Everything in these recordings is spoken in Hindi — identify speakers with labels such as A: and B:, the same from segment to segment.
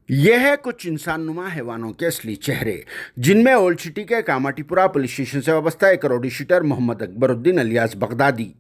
A: ये है कुछ इंसाननुमा हैवानों के असली चेहरे, जिनमें ओल्ड सिटी के कामाटीपुरा पुलिस स्टेशन से वाबस्ता एक rowdy shooter Mohammed Akbaruddin alias Baghdadi,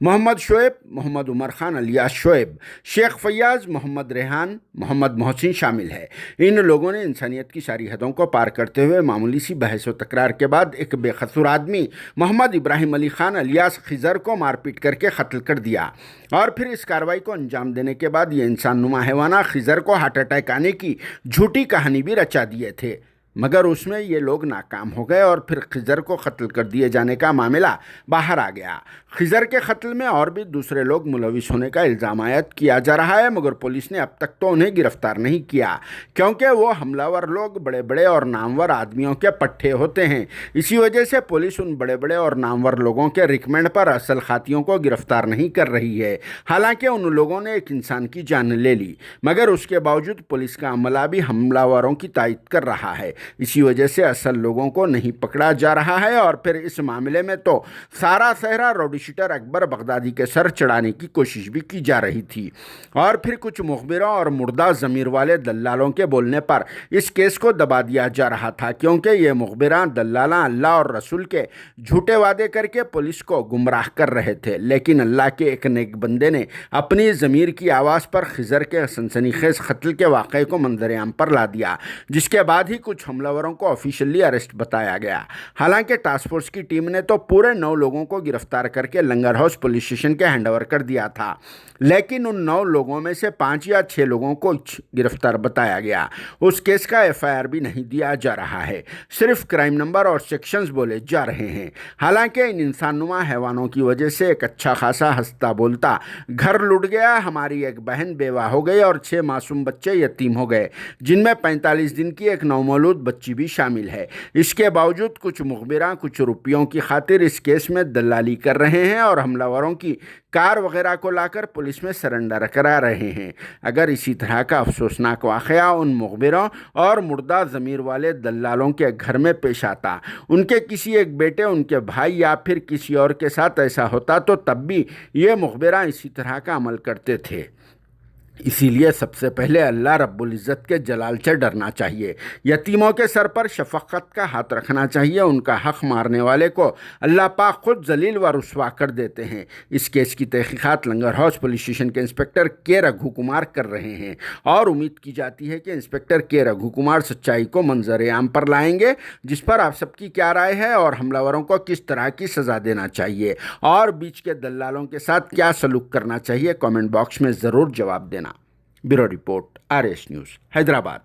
A: Mohammed Shoaib, Mohammed Umar Khan alias Shoaib, Sheikh Faiyaz, Mohammed Rehan, Mohammed Mohsin शामिल है। इन लोगों ने इंसानियत की सारी हदों को पार करते हुए मामूली सी बहस व तकरार के बाद एक बेकसूर आदमी मोहम्मद इब्राहिम अली खान अलियास खिजर को मारपीट करके कत्ल कर दिया। और फिर इस कार्रवाई को अंजाम देने के बाद ये इंसाननुमा हैवाना खिजर को हार्ट अटैक आने की झूठी कहानी भी रचा दिए थे, मगर उसमें ये लोग नाकाम हो गए और फिर खिजर को कत्ल कर दिए जाने का मामला बाहर आ गया। खिजर के कत्ल में और भी दूसरे लोग मुलविस होने का इल्ज़ाम आयद किया जा रहा है, मगर पुलिस ने अब तक तो उन्हें गिरफ्तार नहीं किया, क्योंकि वो हमलावर लोग बड़े बड़े और नामवर आदमियों के पट्टे होते हैं। इसी वजह से पुलिस उन बड़े बड़े और नामवर लोगों के रिकमेंड पर असल खातियों को गिरफ्तार नहीं कर रही है। हालांकि उन लोगों ने एक इंसान की जान ले ली, मगर उसके बावजूद पुलिस का अमला भी हमलावरों की तायद कर रहा है। इसी वजह से असल लोगों को नहीं पकड़ा जा रहा है और फिर इस मामले में तो सारा सहरा रोडी शूटर अकबर बगदादी के सर चढ़ाने की कोशिश भी की जा रही थी। और फिर कुछ मुखबिरों और मुर्दा ज़मीर वाले दल्लालों के बोलने पर इस केस को दबा दिया जा रहा था, क्योंकि ये मुखबिरां दल्लाला अल्लाह और रसूल के झूठे वादे करके पुलिस को गुमराह कर रहे थे। लेकिन अल्लाह के एक नेक बंदे ने अपनी ज़मीर की आवाज़ पर खिजर के सनसनीखेज कत्ल के वाक़े को मंजर-ए-आम पर ला दिया, जिसके बाद ही कुछ हमलावरों को ऑफिशियली अरेस्ट बताया गया। हालांकि टास्क फोर्स की टीम ने तो पूरे 9 लोगों को गिरफ्तार करके लंगर हाउस पुलिस स्टेशन के हैंडओवर कर दिया था, लेकिन उन 9 लोगों में से 5 या 6 लोगों को गिरफ्तार बताया गया। उस केस का एफआईआर भी नहीं दिया जा रहा है, सिर्फ क्राइम नंबर और सेक्शंस बोले जा रहे हैं। हालांकि इन इंसानुमा हैवानों की वजह से एक अच्छा खासा हंसता बोलता घर लुट गया, हमारी एक बहन बेवा हो गई और 6 मासूम बच्चे यतीम हो गए, जिनमें 45 दिन की एक नवमौलूद बच्ची भी शामिल है। इसके बावजूद कुछ मुखबिरां कुछ रुपयों की खातिर इस केस में दलाली कर रहे हैं और हमलावरों की कार वगैरह को लाकर पुलिस में सरेंडर करा रहे हैं। अगर इसी तरह का अफसोसनाक वाक़या उन मुखबिरों और मुर्दा ज़मीर वाले दल्लालों के घर में पेश आता, उनके किसी एक बेटे, उनके भाई या फिर किसी और के साथ ऐसा होता, तो तब भी ये मुखबिरां इसी तरह का अमल करते थे। इसीलिए सबसे पहले अल्लाह रब्बुल इज़्ज़त के जलाल से डरना चाहिए। यतीमों के सर पर शफ़क़त का हाथ रखना चाहिए। उनका हक़ मारने वाले को अल्लाह पाक खुद जलील व रुस्वा कर देते हैं। इस केस की तहक़ीक़ात लंगर हाउस पुलिस स्टेशन के इंस्पेक्टर के रघु कुमार कर रहे हैं और उम्मीद की जाती है कि इंस्पेक्टर के रघु कुमार सच्चाई को मंजर-ए-आम पर लाएंगे, जिस पर आप सबकी क्या राय है और हमलावरों को किस तरह की सज़ा देना चाहिए और बीच के दल्लालों के साथ क्या सलूक करना चाहिए, कमेंट बॉक्स में ज़रूर जवाब देना। Bureau report, RS news, Hyderabad.